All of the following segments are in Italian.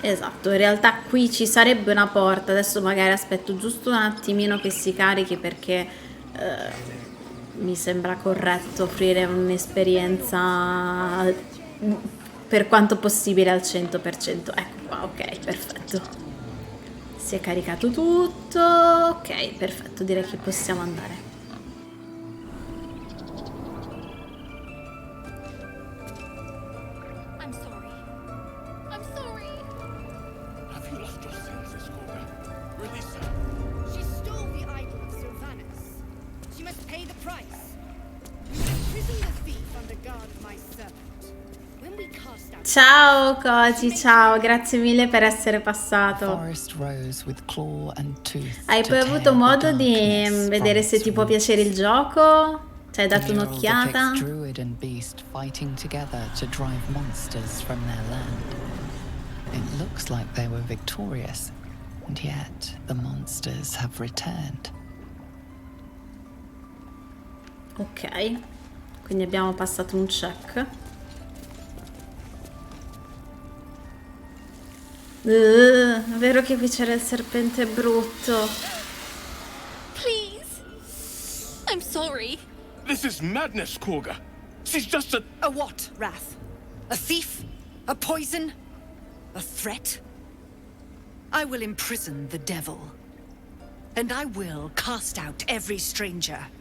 Esatto, in realtà qui ci sarebbe una porta, adesso magari aspetto giusto un attimino che si carichi perché mi sembra corretto offrire un'esperienza per quanto possibile al 100%. Ecco qua, ok, perfetto. Si è caricato tutto, ok, perfetto, direi che possiamo andare. Ciao Koji, ciao, grazie mille per essere passato. Hai poi avuto modo di vedere se ti può piacere il gioco? Ci hai dato un'occhiata? It looks like they were victorious, and yet the monsters have returned. Ok, quindi abbiamo passato un check. È vero che qui c'era il serpente brutto. Please. I'm sorry. This is madness, Korga. She's just a... A what, Wrath? A thief? A poison? A threat? I will imprison the devil. And I will cast out every stranger.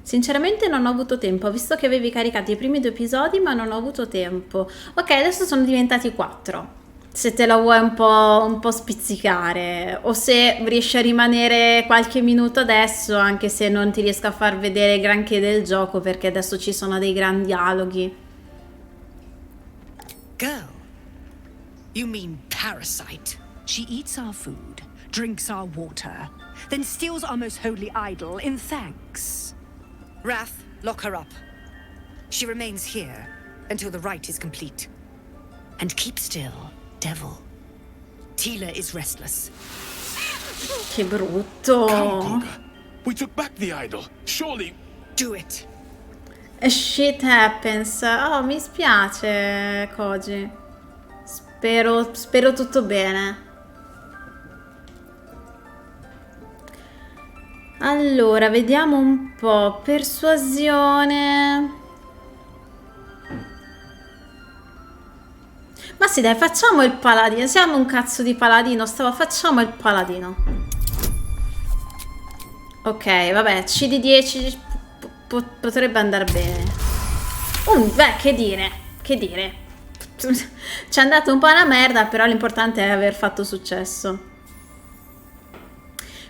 Sinceramente non ho avuto tempo, ho visto che avevi caricato i primi 2 episodi ma non ho avuto tempo. Ok, adesso sono diventati 4. Se te la vuoi un po' spizzicare o se riesci a rimanere qualche minuto adesso, anche se non ti riesco a far vedere granché del gioco perché adesso ci sono dei gran dialoghi. Girl? You mean parasite? She eats our food, drinks our water, then steals our most holy idol in thanks. Wrath, lock her up. She remains here until the rite is complete. And keep still, devil. Tila is restless. Che brutto. Come, Korga? We took back the idol. Surely... Do it. Shit happens. Oh, mi spiace, Koji. Spero tutto bene. Allora, vediamo un po'. Persuasione. Ma sì, dai, facciamo il paladino. Siamo un cazzo di paladino. Facciamo il paladino. Ok, vabbè, C di 10 potrebbe andare bene. Beh, che dire. Ci è andato un po' una merda, però l'importante è aver fatto successo.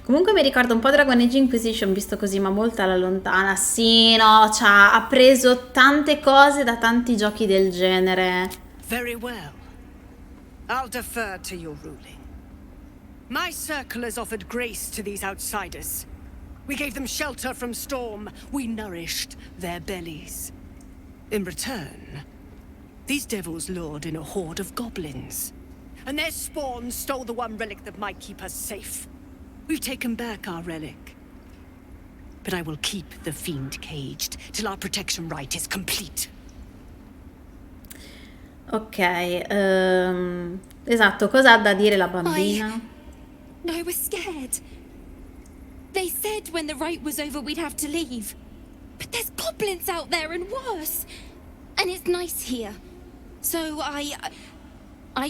Comunque mi ricorda un po' Dragon Age Inquisition visto così, ma molto alla lontana. Sì, no, ha preso tante cose da tanti giochi del genere. Very well. I'll defer to your ruling. My circle has offered grace to these outsiders. We gave them shelter from storm. We nourished their bellies. In return, these devils lured in a horde of goblins. And their spawn stole the one relic that might keep us safe. We've taken back our relic. But I will keep the fiend caged till our protection rite is complete. Ok, esatto, cosa ha da dire la bambina? I was scared. They said when the rite was over we'd have to leave. But there's goblins out there and worse. And it's nice here. So I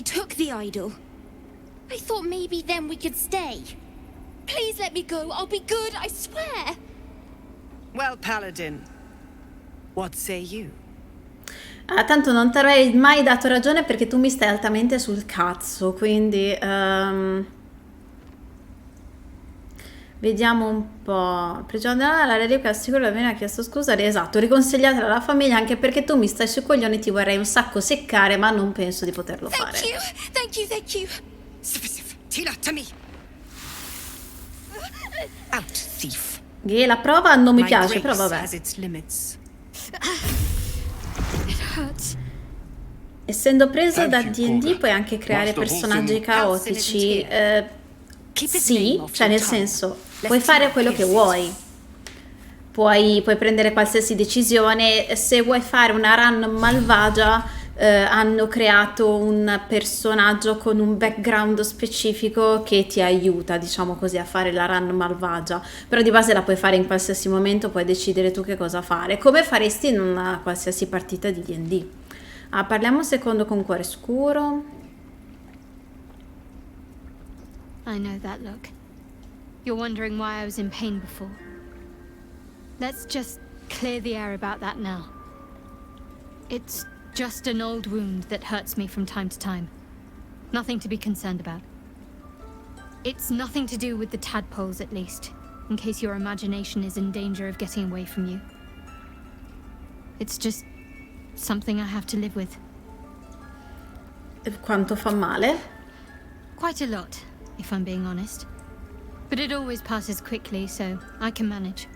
took the idol. I thought maybe then we could stay. Please let me go. I'll be good, I swear. Well, Paladin, what say you? Ah, tanto non ti avrei mai dato ragione perché tu mi stai altamente sul cazzo, quindi vediamo un po'. Prigioniera la reliquia sicuro la viene ha chiesto scusa, esatto, riconsigliatela alla famiglia anche perché tu mi stai sui coglioni, ti vorrei un sacco seccare, ma non penso di poterlo fare. Thank you. Tila, to me. Out, thief. E la prova non mi piace, però vabbè. Essendo preso da D&D puoi anche creare personaggi caotici. Sì, cioè nel senso, puoi fare quello che vuoi. Puoi prendere qualsiasi decisione. Se vuoi fare una run malvagia, hanno creato un personaggio con un background specifico che ti aiuta, diciamo così, a fare la run malvagia, però di base la puoi fare in qualsiasi momento, puoi decidere tu che cosa fare, come faresti in una qualsiasi partita di D&D. Parliamo un secondo con cuore scuro. I know that look. You're wondering why I was in pain before. Let's just clear the air about that now. It's just an old wound that hurts me from time to time. Nothing to be concerned about. It's nothing to do with the tadpoles, at least, in case your imagination is in danger of getting away from you. It's just something I have to live with. Quanto fa male? Quite a lot, if I'm being honest. But it always passes quickly, so I can manage.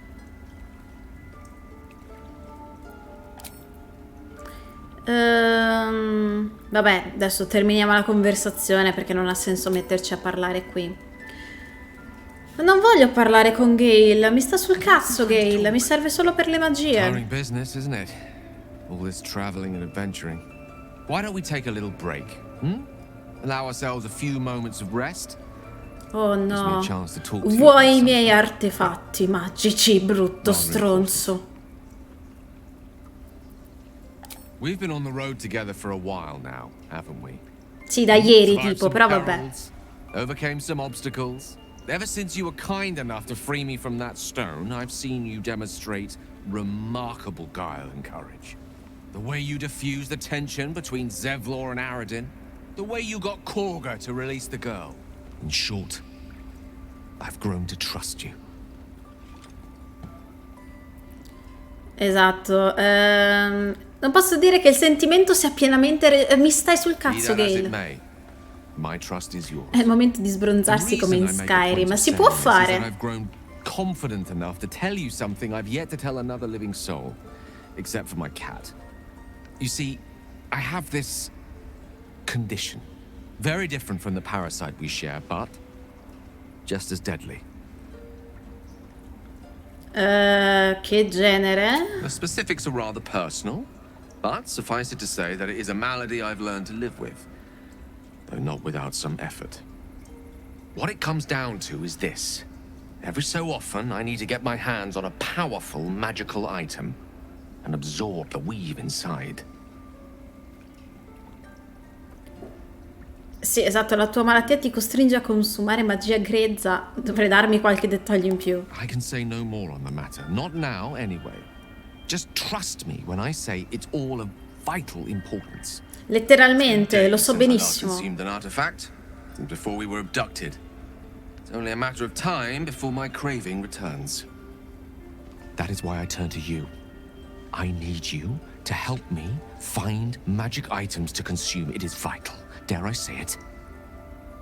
Vabbè, adesso terminiamo la conversazione perché non ha senso metterci a parlare qui. Non voglio parlare con Gale, mi sta sul cazzo Gale, mi serve solo per le magie. Tiring business, isn't it? All this traveling and adventuring. Why don't we take a little break? Allow ourselves a few moments of rest? Oh Gives me a no. chance to talk to you Vuoi about i miei something. artefatti magici, brutto No, stronzo. We've been on the road together for a while now, haven't we? Sì, da ieri Survived tipo, some però vabbè. perils, overcame some obstacles. Ever since you were kind enough to free me from that stone, I've seen you demonstrate remarkable guile and courage. The way you diffused the tension between Zevlor and Aradin. The way you got Korga to release the girl. In short, I've grown to trust you. Esatto. Non posso dire che il sentimento sia pienamente... Mi stai sul Be cazzo, that as it Gale. may, my trust is yours. È il momento di The sbronzarsi come in reason I make a point Skyrim, ma of si può saying this is that fare. I've grown confident enough to tell you something I've yet to tell another living soul, except for my cat. You see, I have this condition, very different from the parasite we share, but just as deadly. Che genere? The specifics are rather personal, but suffice it to say that it is a malady I've learned to live with, though not without some effort. What it comes down to is this. Every so often, I need to get my hands on a powerful magical item and absorb the weave inside. Sì, esatto, la tua malattia ti costringe a consumare magia grezza. Dovrei darmi qualche dettaglio in più. I can say no more on the matter, not now anyway. Just trust me when I say it's all of vital importance. Letteralmente, lo so Since I last benissimo. consumed an artifact, since before we were abducted. It's only a matter of time before my craving returns. That is why I turn to you. I need you to help me find magic items to consume. It is vital. Dare I say it?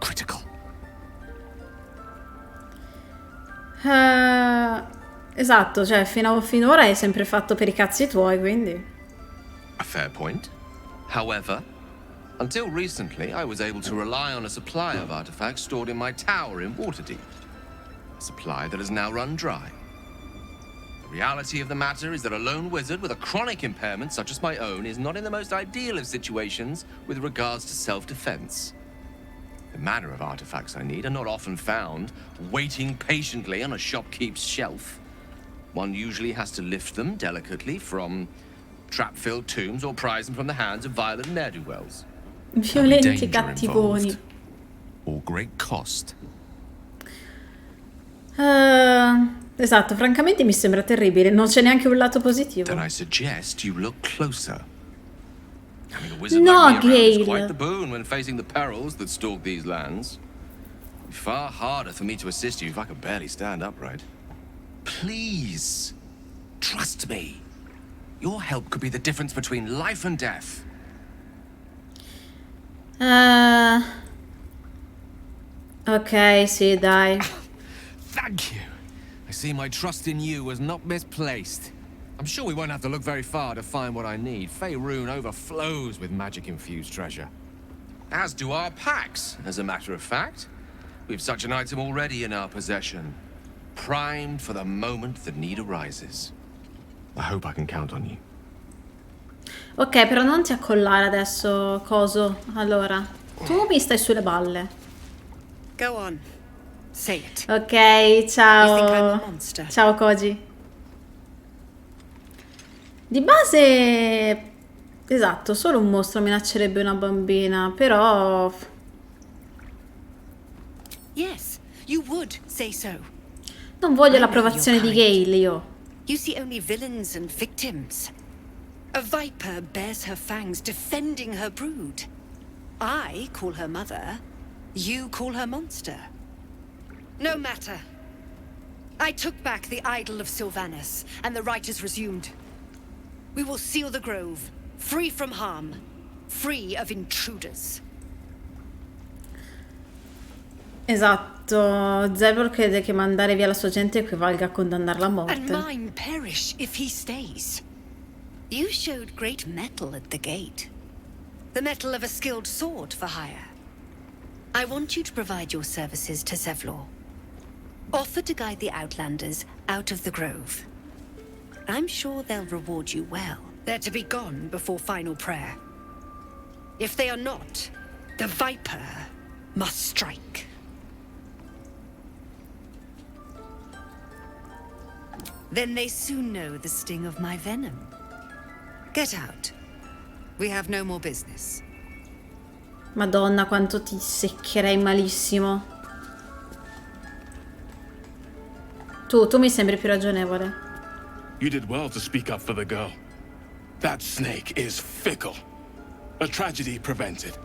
Critical. Esatto, cioè finora hai sempre fatto per i cazzi tuoi, quindi... A fair point. However, until recently, I was able to rely on a supply of artifacts stored in my tower in Waterdeep. A supply that has now run dry. The reality of the matter is that a lone wizard with a chronic impairment such as my own is not in the most ideal of situations with regards to self-defense. The manner of artifacts I need are not often found waiting patiently on a shopkeep's shelf. One usually has to lift them delicately from trap-filled tombs or prize them from the hands of violent ne'er-do-wells. Violenti Danger cattivoni. involved, or great cost. Esatto, francamente mi sembra terribile, non c'è neanche un lato positivo. Then I suggest you look closer. Having a wizard No, like me around is Gale. quite the boon when facing the perils that stalk these lands. It'd be far harder for me to assist you if I could barely stand upright. Please, trust me. Your help could be the difference between life and death. Ok, sì, dai. Thank you. I see my trust in you was not misplaced. I'm sure we won't have to look very far to find what I need. Faerun overflows with magic-infused treasure. As do our packs, as a matter of fact. We've such an item already in our possession. Primed for the moment the need arises. I hope I can count on you. Ok, però non ti accollare adesso, coso. Allora, tu mi stai sulle balle. Go on. Say it. Ok, You think I'm a ciao. monster? Ciao, Koji. Di base... Esatto, solo un mostro minaccerebbe una bambina, però... Yes, you would say so. Non voglio I know l'approvazione your di kind. Gale, io. You see only villains and victims. A viper bares her fangs defending her brood. I call her mother. You call her monster. No matter. I took back the idol of Sylvanus, and the rite is resumed. We will seal the grove, free from harm, free of intruders. Esatto, Zevor crede che mandare via la sua gente equivalga a condannarla a And morte. mine perish if he stays. You showed great mettle at the gate. The mettle of a skilled sword for hire. I want you to provide your services to Zevlor. Offer to guide the Outlanders out of the grove. I'm sure they'll reward you well. They're to be gone before final prayer. If they are not, the Viper must strike. Then they soon know the sting of my venom. Get out. We have no more business. Madonna, quanto ti seccherei malissimo. Tu mi sembri più ragionevole. You did well to speak up for the girl. That snake is fickle. A tragedy prevented.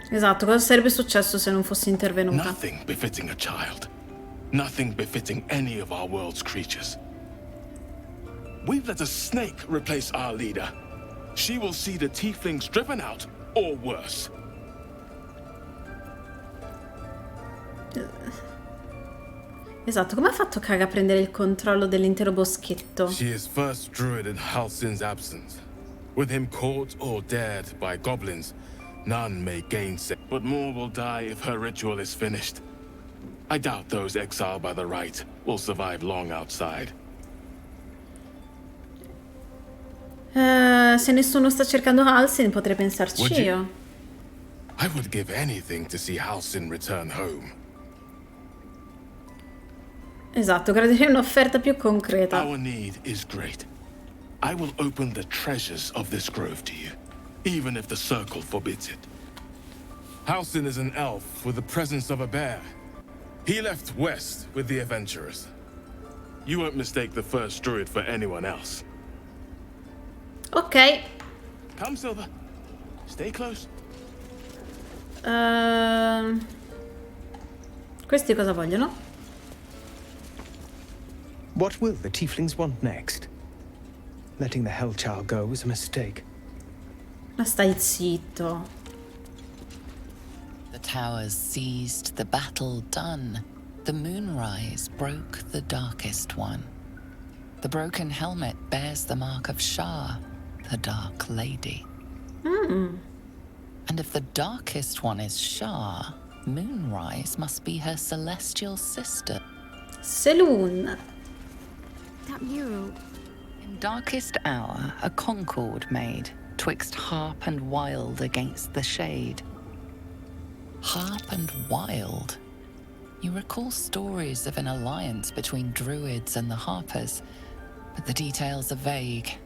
Esatto, cosa sarebbe successo se non fossi intervenuta? Nothing befitting a child. Nothing befitting any of our world's creatures. We've let a snake replace our leader. She will see the tieflings driven out, or worse. Esatto, come ha fatto Kaga a prendere il controllo dell'intero boschetto? She is first druid in Halsin's absence. With him caught or dared by goblins, none may gainsay. But more will die if her ritual is finished. I doubt those exiled by the rite will survive long outside. Se nessuno sta cercando Halsin, potrei pensarci Would you? io. I would give anything to see Halsin return home. Esatto, gradirei un'offerta più concreta. Our need is great. I will open the treasures of this grove to you, even if the circle forbids it. Halsin is an elf with the presence of a bear. He left west with the adventurers. You won't mistake the first druid for anyone else. Ok. Come, Silver. Stay close. Questi cosa vogliono? What will the tieflings want next? Letting the Hellchild go was a mistake. Ma stai zitto. The towers seized, the battle done. The moonrise broke the darkest one. The broken helmet bears the mark of Shah, the Dark Lady. And if the darkest one is Shah, Moonrise must be her celestial sister. Selûne. That mural. In darkest hour, a concord made, twixt harp and wild against the shade. Harp and wild. You recall stories of an alliance between druids and the harpers, but the details are vague.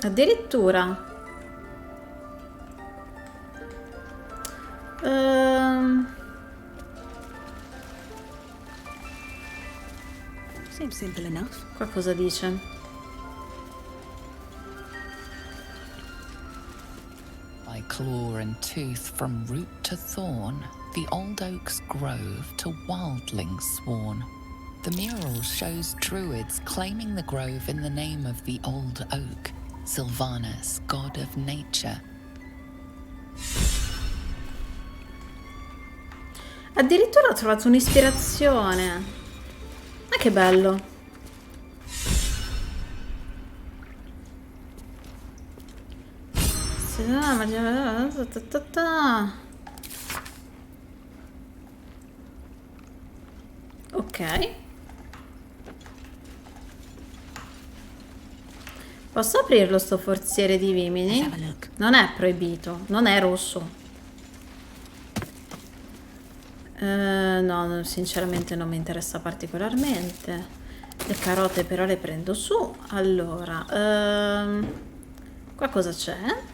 Addirittura. Seems simple enough. Qua cosa dice? By claw and tooth from root to thorn, the old oak's grove to wildlings sworn. The mural shows druids claiming the grove in the name of the old oak, Sylvanus, god of nature. Addirittura ho trovato un'ispirazione. Ma che bello. Ok. Ok. Posso aprirlo sto forziere di vimini? Non è proibito, non è rosso. No, sinceramente non mi interessa particolarmente. Le carote però le prendo su. Allora, qua cosa c'è?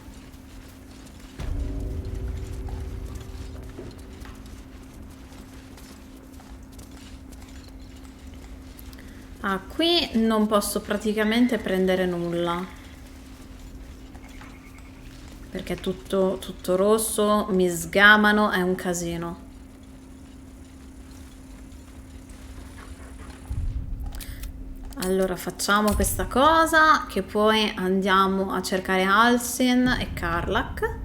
Ah, qui non posso praticamente prendere nulla. Perché è tutto rosso, mi sgamano, è un casino. Allora facciamo questa cosa, che poi andiamo a cercare Halsin e Karlach.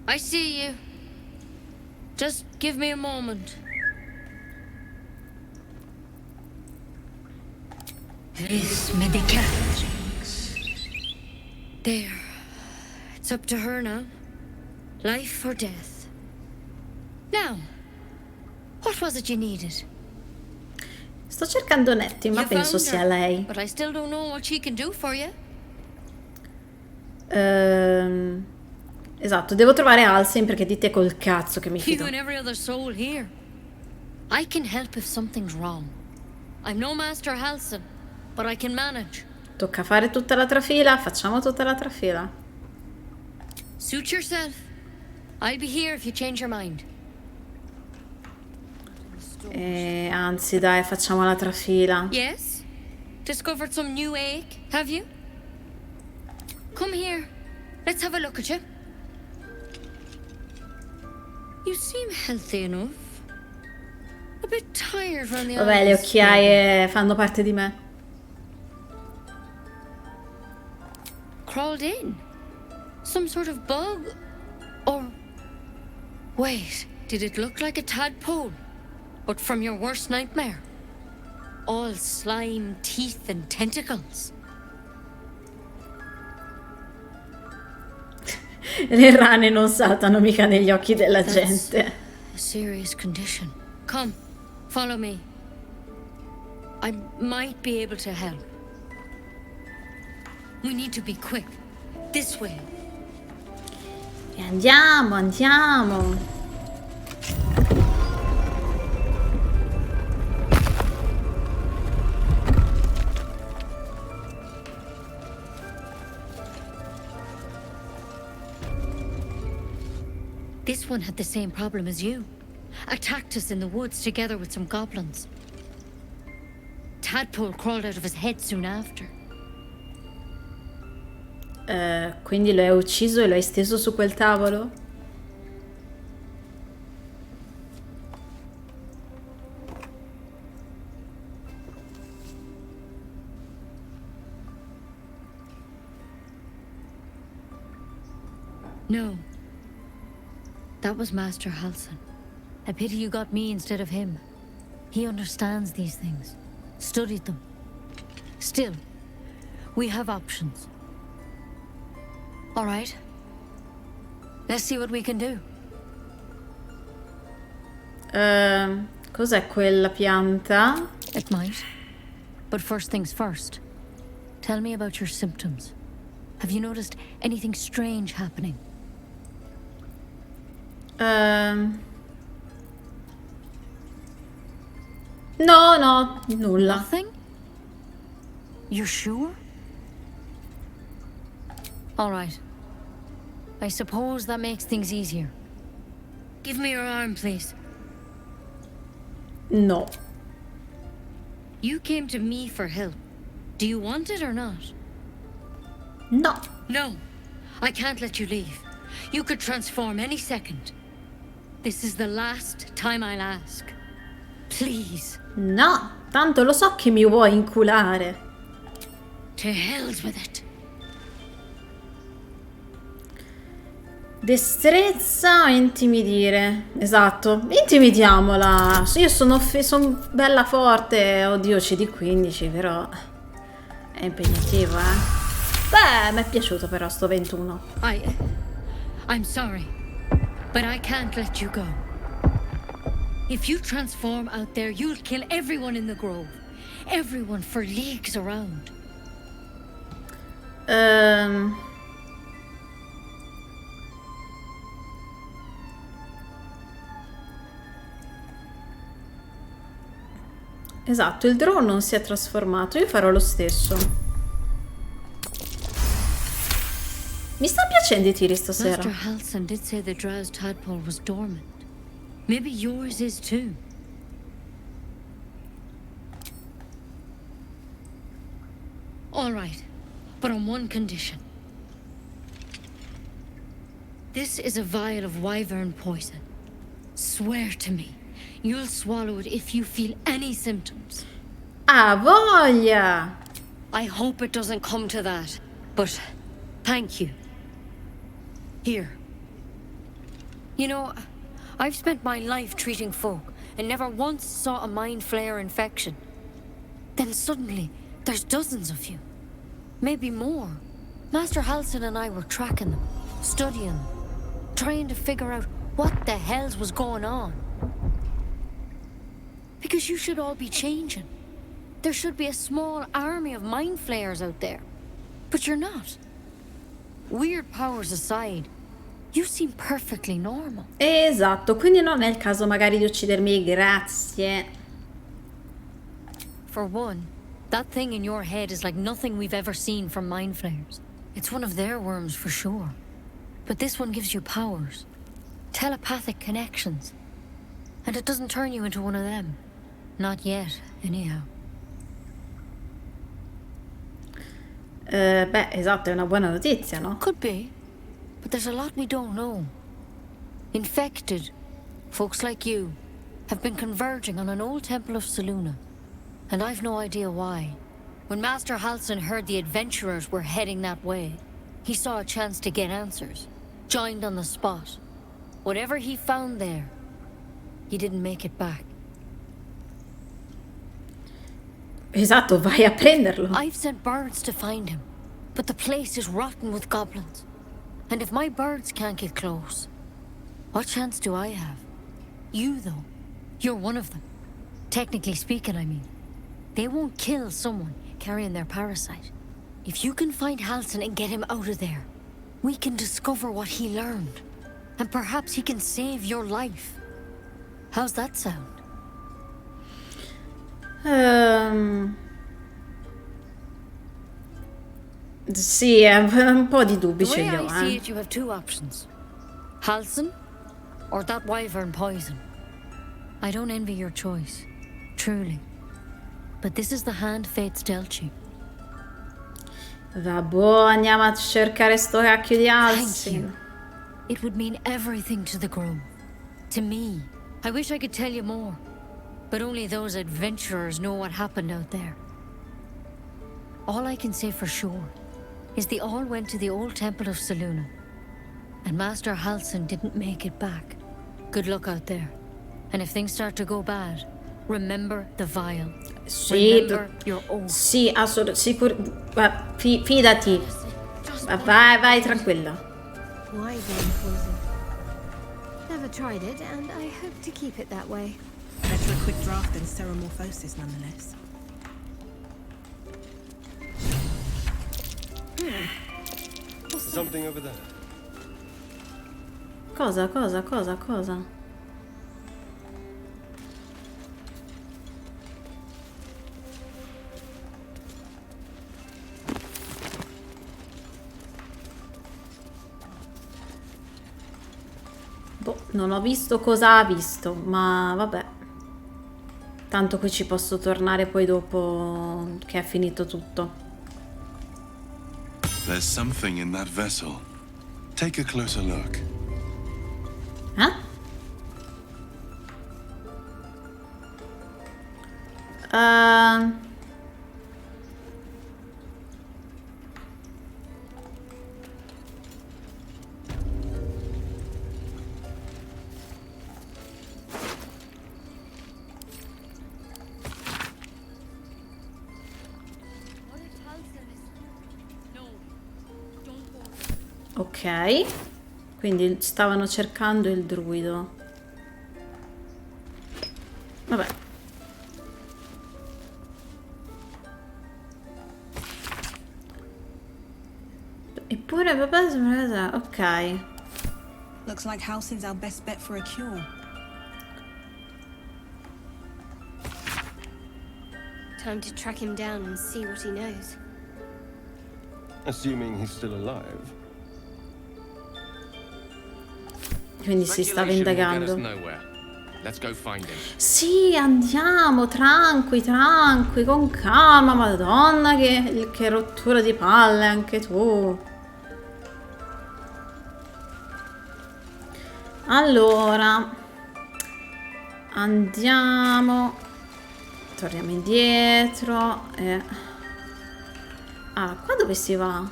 I see you. Just give me a moment. This medication. There. It's up to her now. Life or death. Now, what was it you needed? Sto cercando Nettie, ma You penso found sia her, lei. But I still don't know what she can do for you. Esatto, devo trovare Halsin perché dite col cazzo che mi You fido. and every other soul here. I can help if something's wrong. I'm no Master Halsin, but I can manage. Tocca fare tutta la trafila, facciamo tutta la trafila. Suit yourself. I'll be here if you change your mind. Anzi, dai, facciamo la trafila. Yes? Discovered some new egg, have you? Come here. Let's have a look at you. You seem healthy enough. A bit tired around the Vabbè, le eyes. occhiaie fanno parte di me. Crawled in? Some sort of bug? Or... Wait, did it look like a tadpole? But from your worst nightmare? All slime, teeth and tentacles. Le rane non saltano mica negli occhi della gente. A serious condition. Come, follow me. I might be able to help. We need to be quick. This way. E andiamo, andiamo. This one had the same problem as you. Attacked us in the woods together with some goblins. Tadpole crawled out of his head soon after. Quindi lo hai ucciso e lo hai steso su quel tavolo? No. That was Master Halsin. A pity you got me instead of him. He understands these things. Studied them. Still, we have options. All right. Let's see what we can do. Cos'è quella pianta? It might. But first things first. Tell me about your symptoms. Have you noticed anything strange happening? No, nulla. Nothing? You're sure? All right. I suppose that makes things easier. Give me your arm, please. No. You came to me for help. Do you want it or not? No. No. I can't let you leave. You could transform any second. This is the last time I'll ask. Please. No. Tanto lo so che mi vuoi inculare. To hell's with it. Destrezza o intimidire? Esatto, intimidiamola. Io sono bella forte. Oddio, CD15, però è impegnativo, Beh, mi è piaciuto però sto 21. I'm sorry, but I can't let you go. If you transform out there, you'll kill everyone in the grove. Everyone for leagues around. Esatto, il drone non si è trasformato, io farò lo stesso. Mi sta piacendo i tiri stasera. Master Halson did say the drow's tadpole was dormant. Maybe yours is too. All right, but on one condition. This is a vial of wyvern poison. Swear to me, you'll swallow it if you feel any symptoms. Ah, voglia! I hope it doesn't come to that, but thank you. Here. You know, I've spent my life treating folk and never once saw a mind flayer infection. Then suddenly, there's dozens of you. Maybe more. Master Halson and I were tracking them, studying them, trying to figure out what the hells was going on. Because you should all be changing. There should be a small army of mind flayers out there. But you're not. Weird powers aside, you seem perfectly normal. Esatto, quindi non è il caso magari di uccidermi, grazie. For one, that thing in your head is like nothing we've ever seen from mind flayers. It's one of their worms for sure. But this one gives you powers. Telepathic connections. And it doesn't turn you into one of them. Not yet, anyhow. Beh, esatto, è una buona notizia, no? Could be. But there's a lot we don't know. Infected, folks like you, have been converging on an old temple of Selûne. And I've no idea why. When Master Halson heard the adventurers were heading that way, he saw a chance to get answers. Joined on the spot. Whatever he found there, he didn't make it back. Esatto, vai a prenderlo. I've sent birds to find him, but the place is rotten with goblins. And if my birds can't get close, what chance do I have? You, though, you're one of them. Technically speaking, I mean. They won't kill someone carrying their parasite. If you can find Halson and get him out of there, we can discover what he learned. And perhaps he can save your life. How's that sound? Sì, un po' di dubbi ce The way li ho, I see it, you have two options. Halson, or that wyvern poison. I don't envy your choice, truly. But this is the hand fate's dealt you. Vabbè, andiamo a cercare sto cacchio di Thank Halsin. you. It would mean everything to the grove. To me. I wish I could tell you more. But only those adventurers know what happened out there. All I can say for sure is they all went to the old temple of Selûne. And Master Halson didn't make it back. Good luck out there. And if things start to go bad, remember the vial. Sì, Remember your oath. sì, assolutamente, fidati. Vai, tranquilla. Wyvern poison. Never tried it, and I hope to keep it that way. Better a quick draft than ceremorphosis, nonetheless. Something over there. Cosa? Boh, non ho visto cosa ha visto, ma vabbè. Tanto qui ci posso tornare poi dopo che è finito tutto. There's something in that vessel. Take a closer look. Eh? What if Halson is... No, Ok, quindi stavano cercando il druido. Vabbè. Eppure papà sembra... Ok. Looks like Halsin's our best bet for a cure. Time to track him down and see what he knows. Assuming he's still alive. Quindi si stava indagando. Let's go find him. Sì, andiamo, tranqui, con calma. Madonna, che rottura di palle anche tu. Allora, andiamo, torniamo indietro e... Ah, qua dove si va?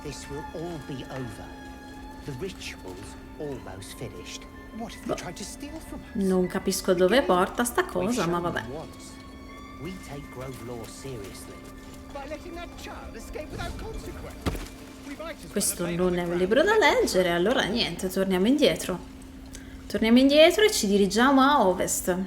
This will all be over. The ritual's almost finished. What if they tried to steal from us? Non capisco dove porta sta cosa, ma vabbè. We take Grove law seriously. By letting that child escape without consequence. Questo non è un libro da leggere, allora niente, torniamo indietro. Torniamo indietro e ci dirigiamo a ovest.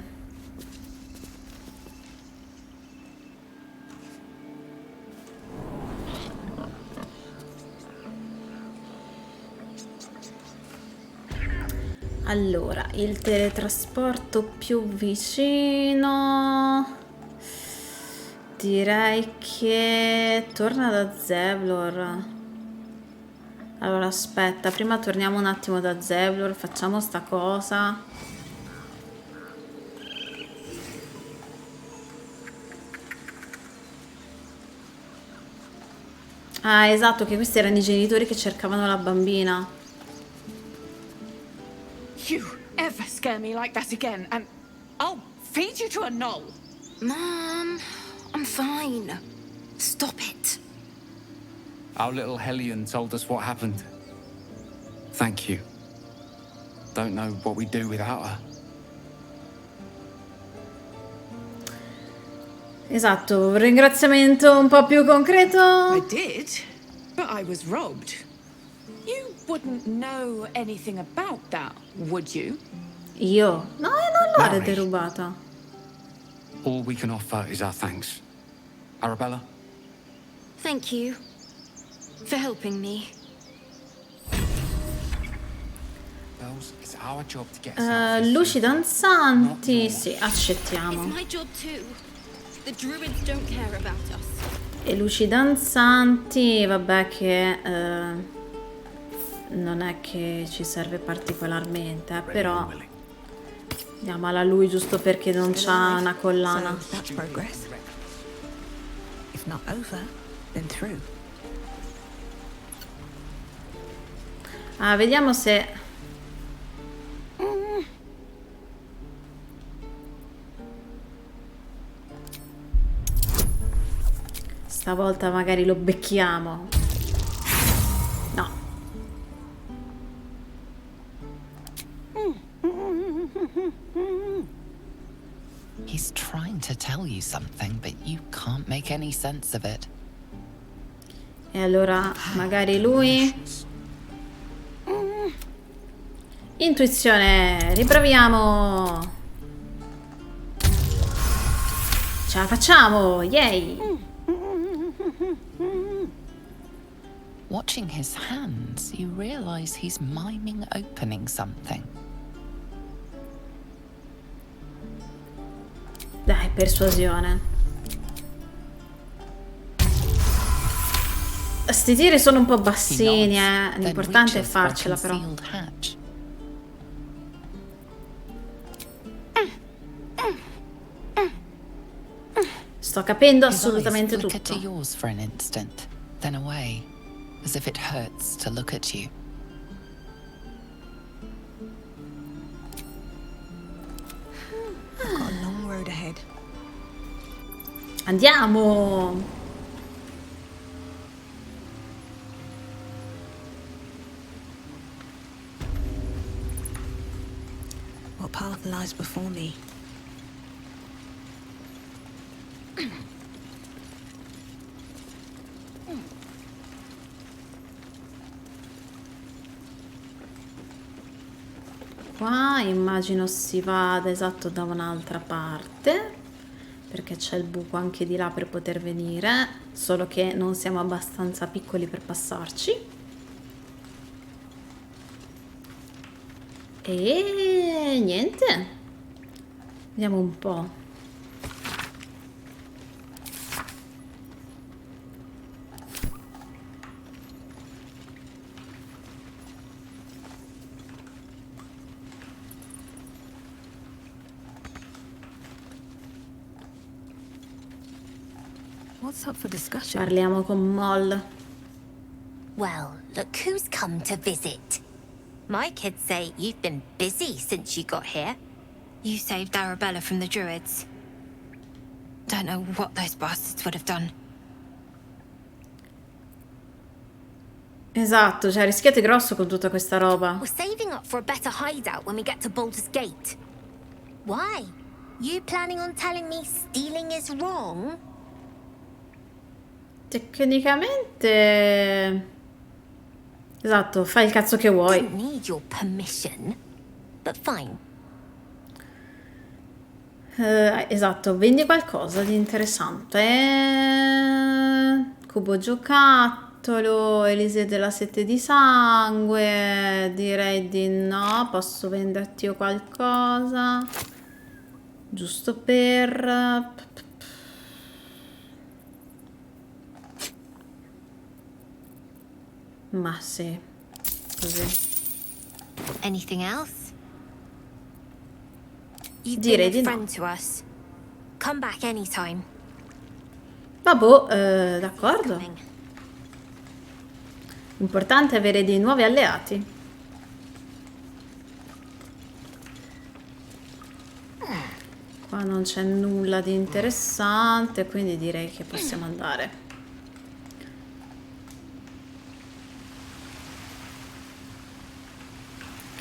Allora, il teletrasporto più vicino... Direi che torna da Zevlor. Allora aspetta, prima torniamo un attimo da Zevlor, facciamo sta cosa. Ah, esatto, che questi erano i genitori che cercavano la bambina. You ever scare me like that again and I'll feed you to a gnoll. Mom, I'm fine. Stop it. Our little Hellion told us what happened. Thank you. Don't know what we'd do without her. Esatto, un ringraziamento un po' più concreto. I did, but I was robbed. You wouldn't know anything about that, would you? Io? No, non l'ho derubata. All we can offer is our thanks. Arabella? Thank you for helping me. Bells, it's our job to get luci danzanti, sì, accettiamo. It's my job too. The druids don't care about us. E luci danzanti, vabbè che non è che ci serve particolarmente, però diamola a lui giusto perché non c'ha una collana. So that's progress. If not over, then through. Ah, vediamo se... Stavolta magari lo becchiamo. No. He's trying to tell you something, but you can't make any sense of it. E allora magari lui... Intuizione, riproviamo. Ce la facciamo, yay! Watching his hands, you realize he's miming opening something. Dai, persuasione. Sti tiri sono un po' bassini, l'importante è farcela però. Sto capendo assolutamente tutto. Look at yours for an instant, then away, as if it hurts to look at you. I've got a long road ahead. Andiamo! What path lies before me? qua, immagino si vada esatto da un'altra parte, perché c'è il buco anche di là per poter venire, solo che non siamo abbastanza piccoli per passarci. E niente, vediamo un po'. What's up for discussion? Parliamo con Moll. Well, look who's come to visit. My kids say you've been busy since you got here. You saved Arabella from the druids. Don't know what those bastards would have done. Esatto, cioè rischiate grosso con tutta questa roba. We're saving up for a better hideout when we get to Baldur's Gate. Why? You planning on telling me stealing is wrong? Tecnicamente... Esatto, fai il cazzo che vuoi. Don't need your permission, but fine. Esatto, vendi qualcosa di interessante. Cubo giocattolo, Elisee della sete di sangue. Direi di no, posso venderti io qualcosa. Giusto per... Ma sì, così. Anything else? You've Direi been di a no. friend to us. Come back anytime. Vabbè, d'accordo. Importante avere dei nuovi alleati. Qua non c'è nulla di interessante, quindi direi che possiamo andare.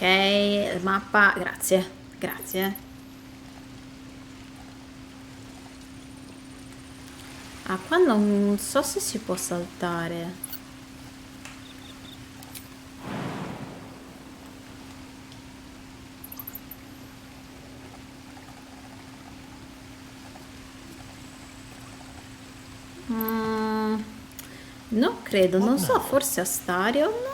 Ok, mappa, grazie, grazie. Ah, qua non so se si può saltare. No, credo, non so, forse Astarion?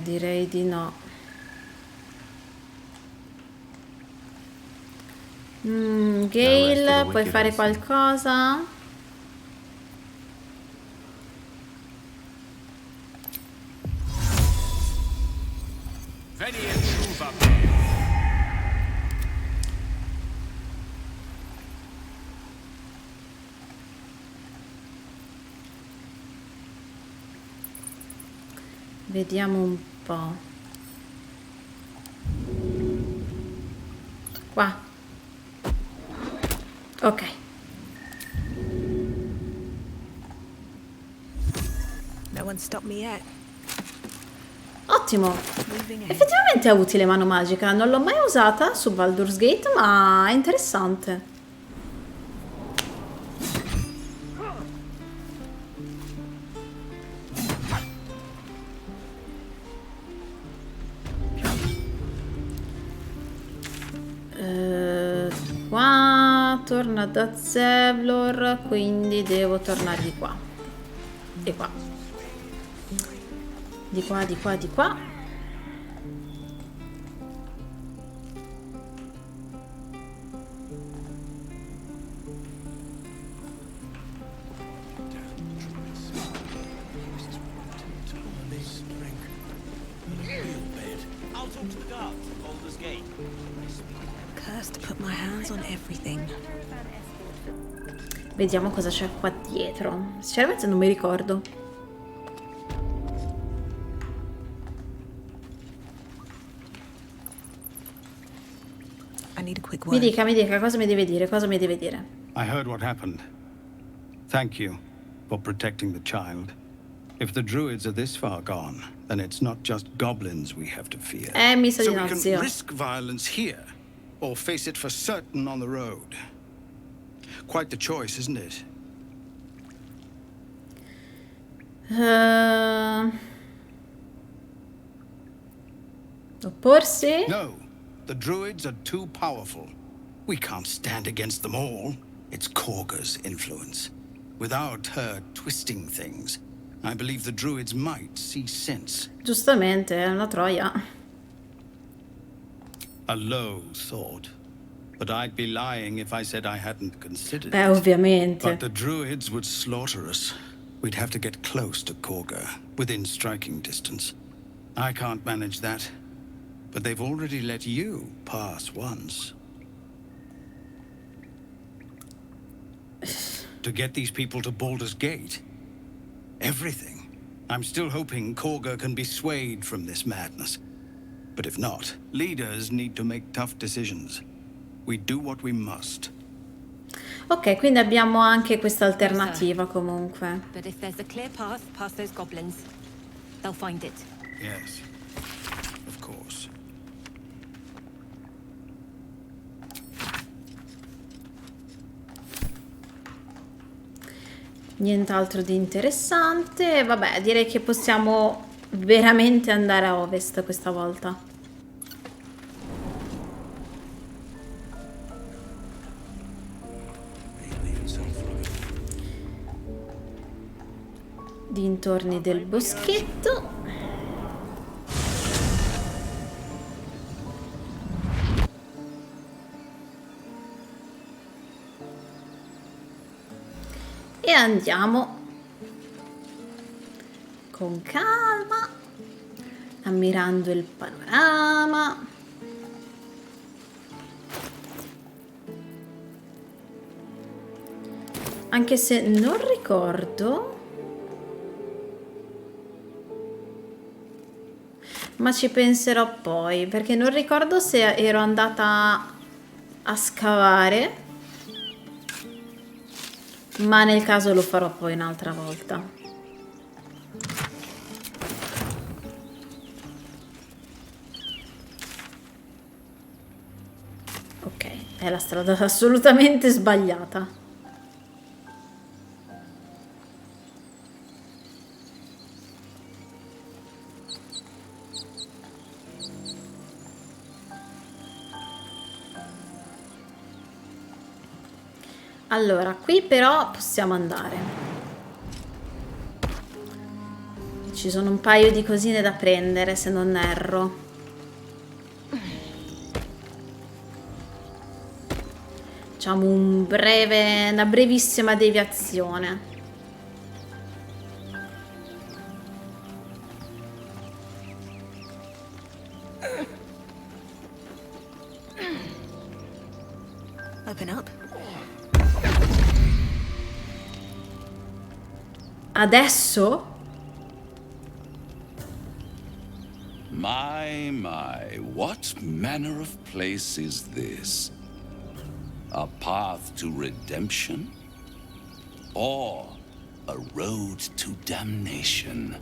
Direi di no. Gale, puoi fare qualcosa? Vediamo un po'. Qua. Ok. No one stopped me yet. Ottimo. Effettivamente è utile mano magica. Non l'ho mai usata su Baldur's Gate, ma è interessante. Qua torna da Zevlor, quindi devo tornare di qua e qua, di qua, di qua, di qua. Vediamo cosa c'è qua dietro. Sinceramente non mi ricordo. Mi dica, cosa mi deve dire, cosa mi deve dire. I heard what happened. Thank you for protecting the child. If the druids are this far gone, then it's not just goblins we have to fear. Mi sa di So no, we can zio. risk violence here, or face it for certain on the road. Quite the choice, isn't it? Opporsi? No. The druids are too powerful. We can't stand against them all. It's Korga's influence. Without her twisting things, I believe the druids might see sense. Giustamente, è una troia. A low thought. But I'd be lying if I said I hadn't considered Beh, it. ovviamente. But the druids would slaughter us. We'd have to get close to Korga, within striking distance. I can't manage that. But they've already let you pass once. To get these people to Baldur's Gate? Everything. I'm still hoping Korga can be swayed from this madness. But if not, leaders need to make tough decisions. We do what we must. Ok, quindi abbiamo anche questa alternativa comunque. But if there's a clear path past those goblins, they'll find it. Yes, of course. Nient'altro di interessante. Vabbè, direi che possiamo veramente andare a ovest questa volta. Dintorni del boschetto. E andiamo con calma, ammirando il panorama. Anche se non ricordo, ma ci penserò poi, perché non ricordo se ero andata a scavare, ma nel caso lo farò poi un'altra volta. Ok, è la strada assolutamente sbagliata. Allora, qui però possiamo andare. Ci sono un paio di cosine da prendere, se non erro. Facciamo una brevissima deviazione. Open up. Adesso? My, what manner of place is this? A path to redemption? Or a road to damnation?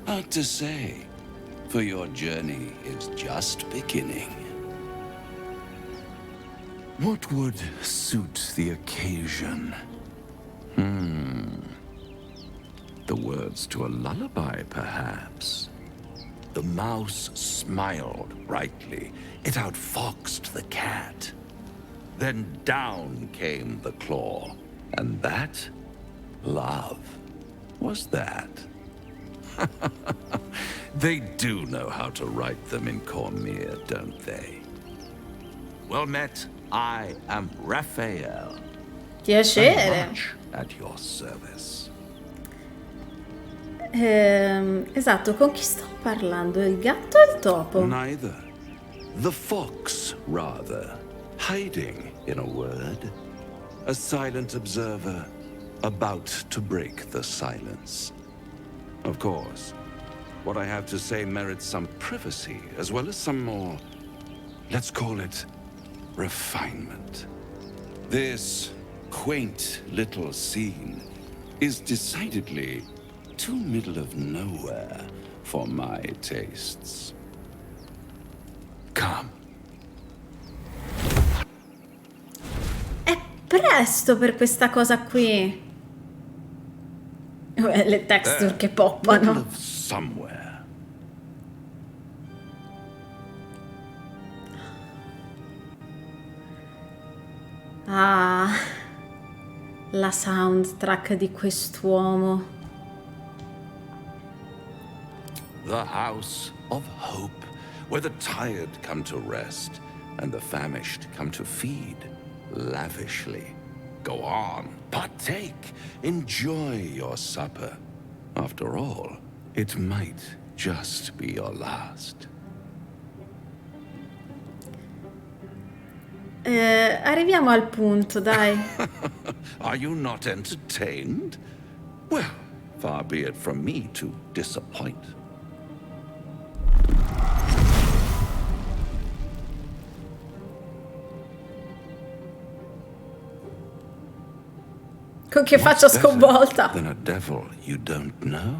Hard to say, for your journey is just beginning. What would suit the occasion? The words to a lullaby, perhaps. The mouse smiled brightly. It outfoxed the cat. Then down came the claw. And that? Love. Was that? They do know how to write them in Cormier, don't they? Well met, I am Raphael. Piacere. Much at your service. Esatto, con chi sto parlando? Il gatto o il topo? Neither. The fox, rather. Hiding, in a word. A silent observer, about to break the silence. Of course, what I have to say merits some privacy, as well as some more, let's call it, refinement. This quaint little scene is decidedly too middle of nowhere for my tastes. Come. presto per questa cosa qui. Le texture che Middle poppano. of somewhere. Ah, la soundtrack di quest'uomo. The house of hope, where the tired come to rest and the famished come to feed lavishly. Go on, partake, enjoy your supper. After all, it might just be your last. Arriviamo al punto, dai. Are you not entertained? Well, far be it from me to disappoint. Con che faccia What's better sconvolta. than a devil you don't know?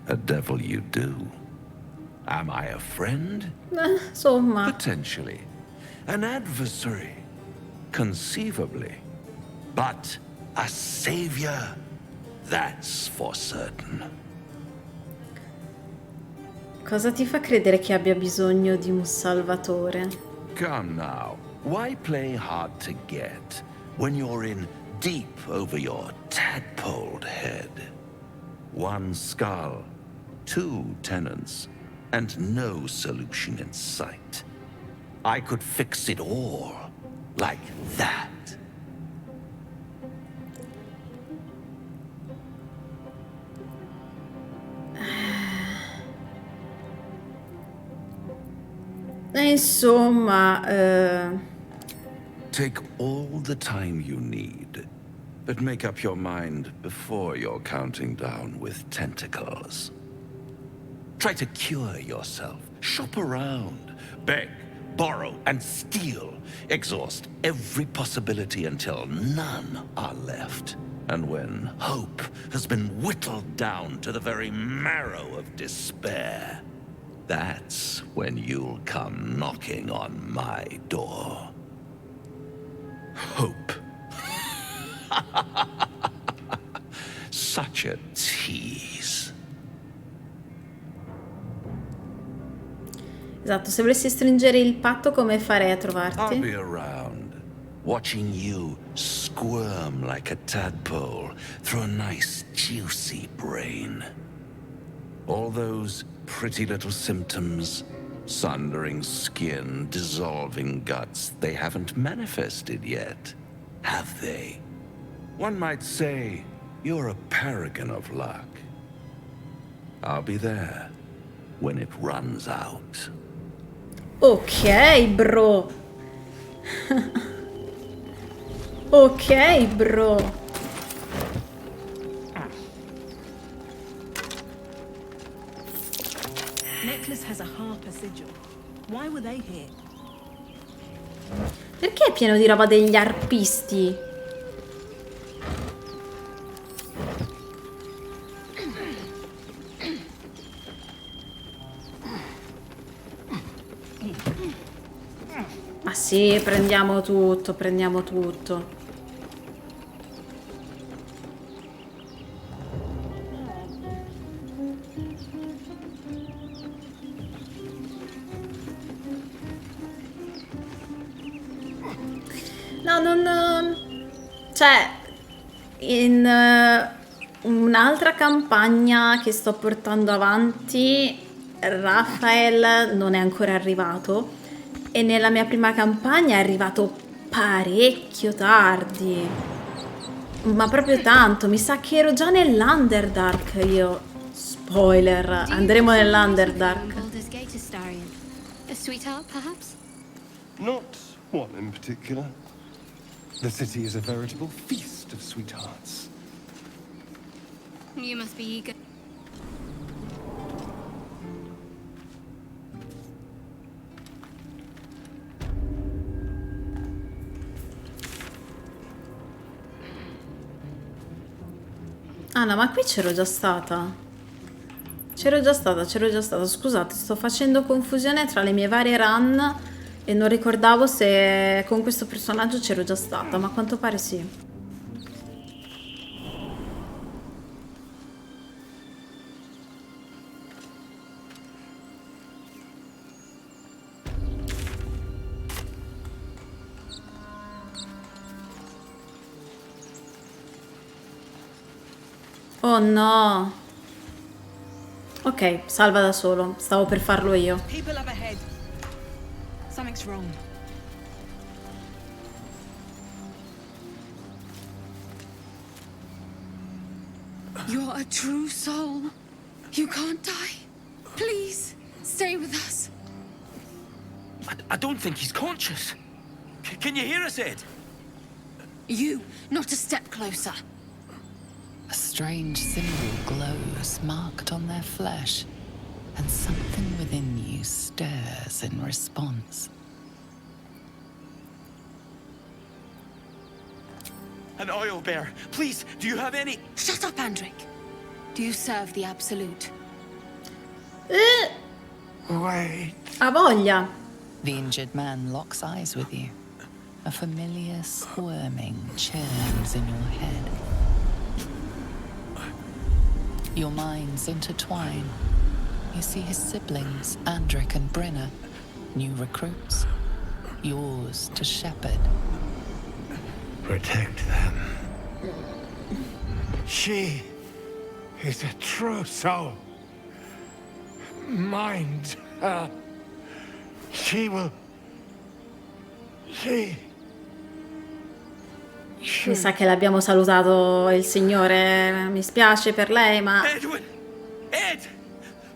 A devil you do. Am I a friend? Insomma. Potentially. An adversary? Conceivably. But a savior? That's for certain. Cosa ti fa credere che abbia bisogno di un salvatore? Come now. Why play hard to get when you're in deep over your tadpoled head? One skull, two tenants, and no solution in sight. I could fix it all like that. Insomma, Take all the time you need, but make up your mind before you're counting down with tentacles. Try to cure yourself. Shop around. Beg, borrow, and steal. Exhaust every possibility until none are left. And when hope has been whittled down to the very marrow of despair, that's when you'll come knocking on my door. Hope. Such a tease. esatto, se volessi stringere il patto, come farei a I'll be trovarti? around, watching you squirm like a tadpole through a nice, juicy brain. All those pretty little symptoms, sundering skin, dissolving guts, they haven't manifested yet, have they? One might say you're a paragon of luck. I'll be there when it runs out. Ok, bro. Ok, bro. Necklace has a harper sigil. Why were they here? Perché è pieno di roba degli arpisti? Ma sì, prendiamo tutto, prendiamo tutto. No, non... Cioè, in un'altra campagna che sto portando avanti, Raphael non è ancora arrivato. E nella mia prima campagna è arrivato parecchio tardi. Ma proprio tanto. Mi sa che ero già nell'Underdark io. Spoiler. Andremo nell'Underdark. Baldur's Gate Astarion. A sweetheart, perhaps? Not one in particular. The city is a veritable feast of sweethearts. You must be eager. Ah no, ma qui c'ero già stata. C'ero già stata. Scusate, sto facendo confusione tra le mie varie run E non ricordavo se con questo personaggio c'ero già stata, ma a quanto pare sì. Oh no. Ok, salva da solo. Stavo per farlo io. People up ahead. Something's wrong. You're a true soul. You can't die. Please, stay with us. I don't think he's conscious. Can you hear us, Ed? You, not a step closer. A strange symbol glows, marked on their flesh, and something within you stirs in response. An oil bear. Please, do you have any... Shut up, Andric. Do you serve the Absolute? Wait. Ha voglia. The injured man locks eyes with you. A familiar squirming churns in your head. Your minds intertwine. You see his siblings, Andric and Brenna, new recruits, yours to shepherd. Protect them. She is a true soul. Mind her. She will... Mi sa che l'abbiamo salutato il signore. Mi spiace per lei, ma... Edwin! Ed!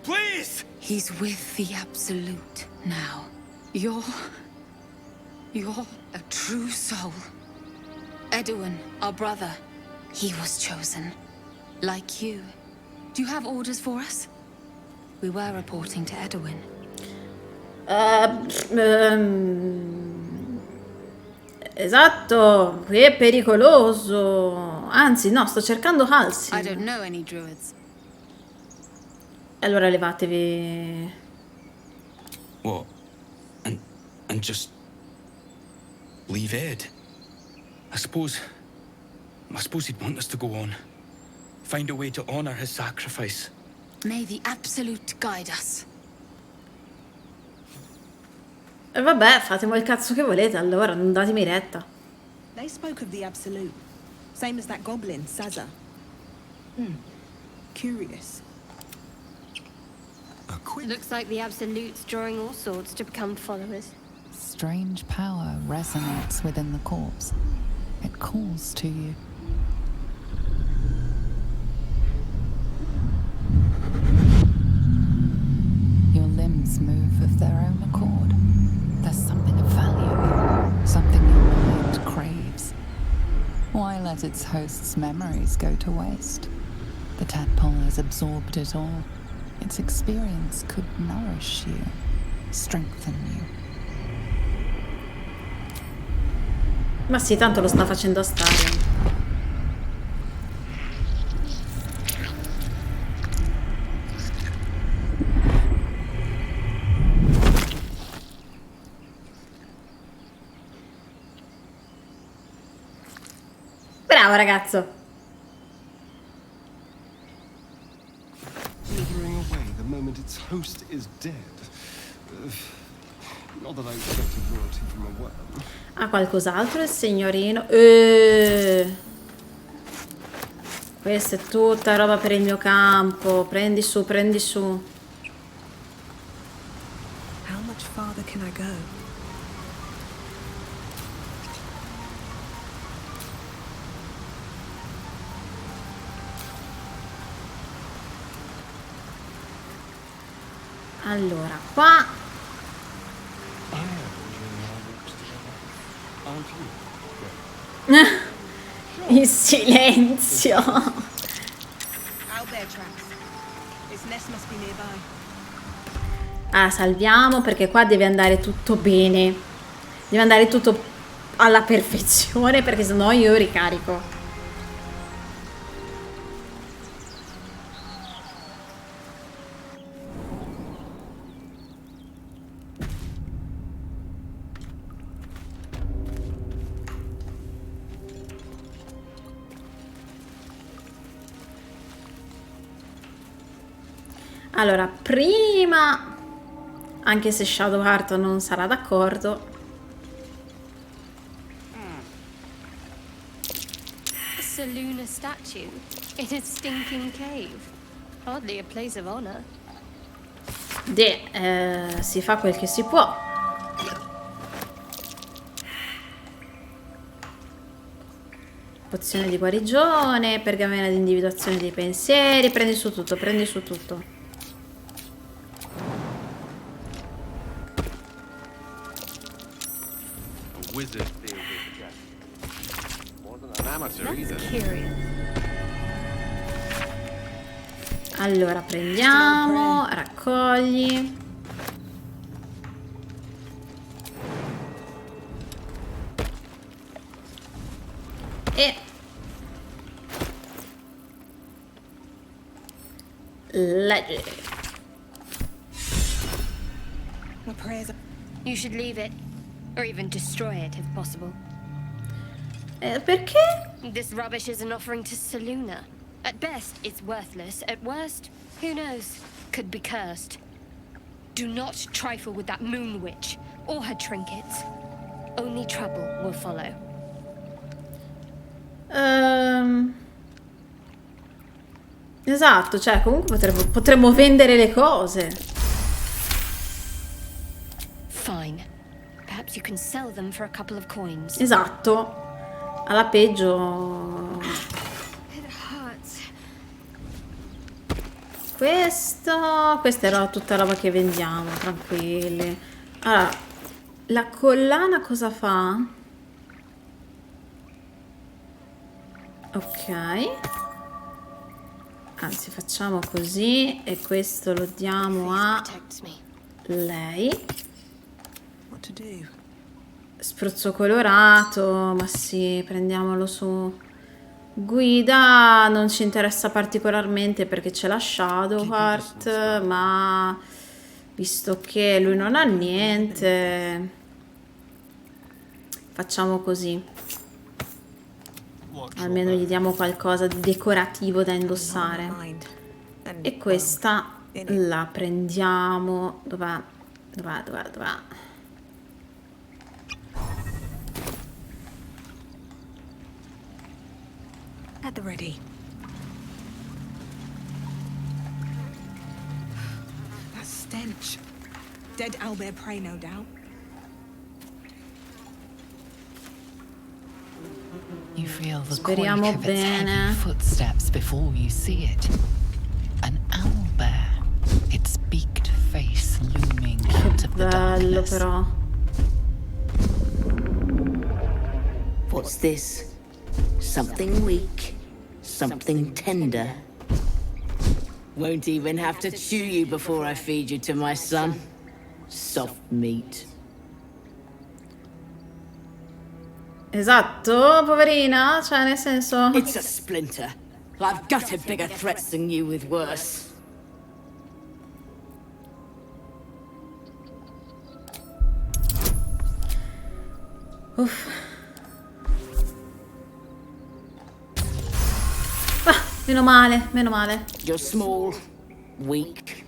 Please! He's with the Absolute now. You're a true soul. Edwin, our brother, he was chosen. Like you. Do you have orders for us? We were reporting to Edwin. Esatto, qui è pericoloso. Anzi, no, sto cercando Halsey. I don't know any druids. Allora levatevi. What? And just leave Ed? I suppose he'd want us to go on. Find a way to honor his sacrifice. May the Absolute guide us. E vabbè, fatemi il cazzo che volete, allora, non datemi retta. They spoke of the Absolute. Same as that goblin, Sazza. Curious. Looks like the Absolute's drawing all sorts to become followers. Strange power resonates within the corpse. It calls to you. Your limbs move of their own accord. There's something of value, something your mind craves. Why let its host's memories go to waste? The tadpole has absorbed it all. Its experience could nourish you, strengthen you. Ma sì, tanto lo sta facendo stare. Bravo ragazzo. Withering away the moment its host is dead. Not that I expected royalty from a worm. Ha qualcos'altro il signorino? Questa è tutta roba per il mio campo. Prendi su, prendi su. How much farther can I go? Allora, qua... Il silenzio. Ah, salviamo perché qua deve andare tutto bene. Deve andare tutto alla perfezione perché sennò io ricarico. Allora, prima, anche se Shadowheart non sarà d'accordo, Seluna statue in a stinking cave. Hardly a place of honor. si fa quel che si può. Pozione di guarigione, pergamena di individuazione dei pensieri, prendi su tutto, prendi su tutto. Allora prendiamo, raccogli. E leggi. You should leave it, or even destroy it if possible. Perché? This rubbish is an offering to Seluna. At best, it's worthless. At worst, who knows? Could be cursed. Do not trifle with that moon witch or her trinkets. Only trouble will follow. Esatto, cioè comunque potremmo vendere le cose. Fine. Perhaps you can sell them for a couple of coins. Esatto. Alla peggio. Questa era tutta roba che vendiamo, tranquilli. Allora, la collana cosa fa? Ok. Anzi, facciamo così e questo lo diamo a lei. Spruzzo colorato, ma sì, prendiamolo su. Guida non ci interessa particolarmente perché c'è la Shadowheart, ma visto che lui non ha niente, facciamo così. Almeno gli diamo qualcosa di decorativo da indossare. E questa la prendiamo. Dov'è? At the ready. That stench. Dead owlbear prey, no doubt. You feel the Speriamo quake of its bene. heavy footsteps before you see it. An owlbear, its beaked face looming out of the Bello darkness. però. What's this? Something weak, something tender. Won't even have to chew you before I feed you to my son. Soft meat. Esatto, poverina, cioè nel senso... It's a splinter. I've gutted bigger threats than you with worse. Uff. Ah, meno male, meno male. You're small, weak.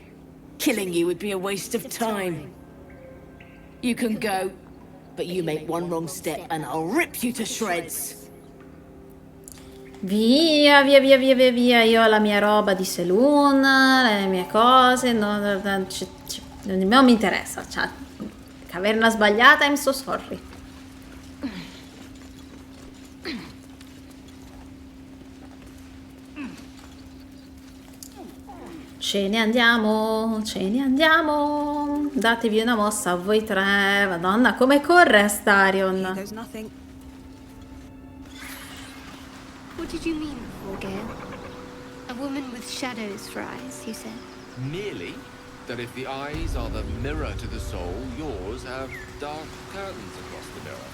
Killing you would be a waste of time. You can go, but you make one wrong step and I'll rip you to shreds. Via. Io ho la mia roba di saloon, le mie cose, non mi interessa. Cioè, caverna sbagliata, I'm so sorry. Ce ne andiamo. Datevi una mossa a voi tre. Madonna, come corre Astarion. What did you mean before, Gale? A woman with shadows for eyes, you said? Merely that if the eyes are the mirror to the soul, yours have dark curtains across the mirror.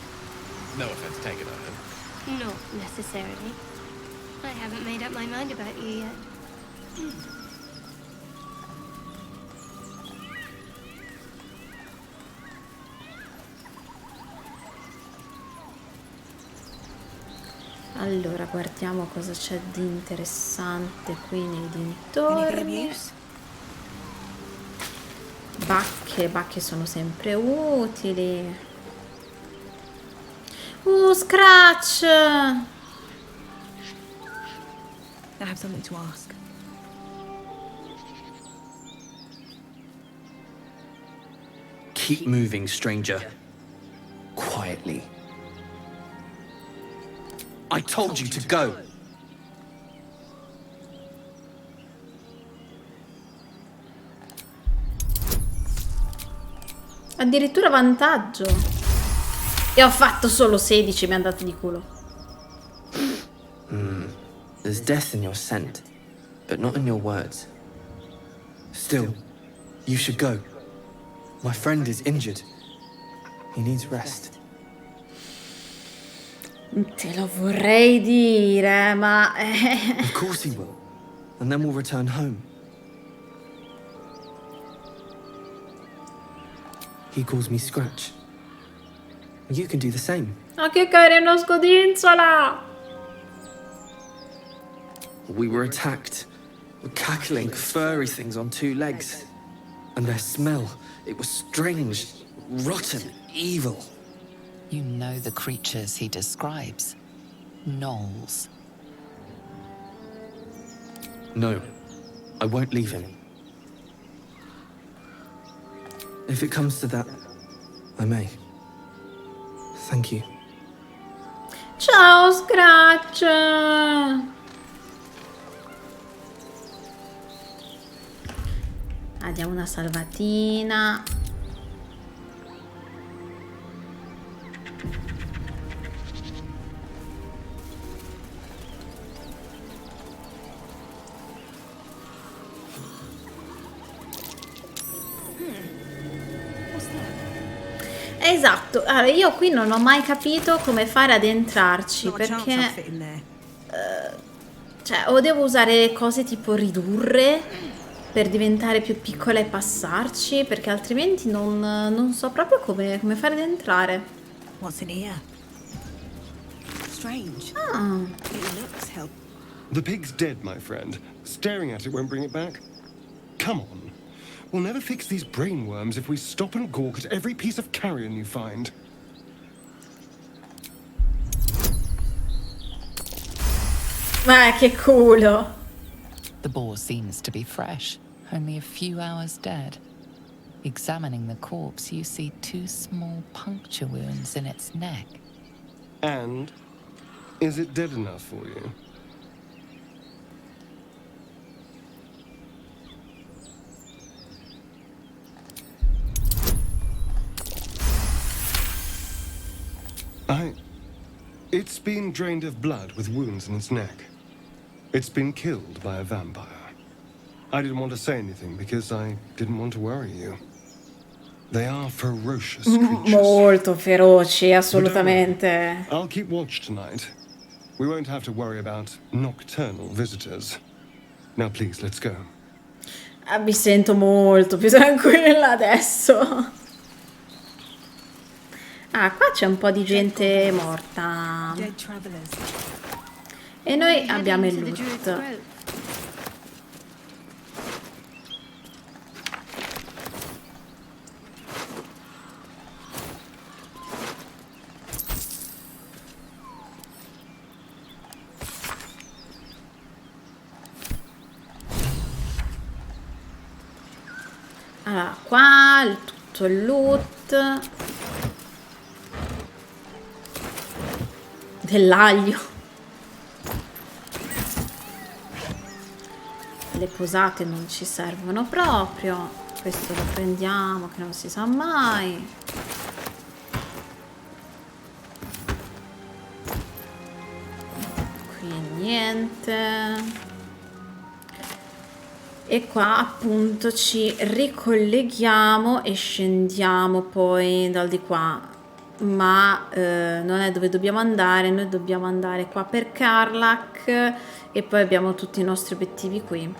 No offense taken, I hope. Not necessarily. I haven't made up my mind about you yet. Allora, guardiamo cosa c'è di interessante qui nei dintorni. le bacche sono sempre utili. Scratch! I have something to ask. Keep moving, stranger. Quietly. I told you to go. Addirittura vantaggio. E ho fatto solo 16, mi è andato di culo. There's death in your scent, but not in your words. Still, you should go. My friend is injured. He needs rest. Te lo vorrei dire, ma... Of course he will. And then we'll return home. He calls me Scratch. You can do the same. Ma che carino scodinzola! We were attacked. Cackling, furry things on 2 legs. And their smell, it was strange, rotten, evil. You know the creatures he describes. Gnolls. No, I won't leave him. If it comes to that, I may. Thank you. Ciao, Scratch! Diamo una salvatina. Esatto, allora io qui non ho mai capito come fare ad entrarci, perché cioè o devo usare cose tipo ridurre per diventare più piccola e passarci, perché altrimenti non so proprio come fare ad entrare. What's in here? Strange. Ah. It looks help. The pig's dead, my friend. Staring at it won't bring it back. Come on. We'll never fix these brainworms if we stop and gawk at every piece of carrion you find. Ma che culo! The boar seems to be fresh, only a few hours dead. Examining the corpse, you see 2 small puncture wounds in its neck. And is it dead enough for you? It's been drained of blood with wounds in its neck. It's been killed by a vampire. I didn't want to say anything because I didn't want to worry you. They are ferocious creatures. Molto feroci, assolutamente. I'll keep watch tonight. We won't have to worry about nocturnal visitors. Now please, let's go. Mi sento molto più tranquilla adesso. Ah, qua c'è un po' di gente morta. E noi abbiamo il loot. Allora, qua tutto il loot. Dell'aglio. Le posate non ci servono proprio. Questo lo prendiamo che non si sa mai. Qui niente. E qua appunto ci ricolleghiamo e scendiamo poi dal di qua. Ma non è dove dobbiamo andare, noi dobbiamo andare qua per Karlach e poi abbiamo tutti i nostri obiettivi qui.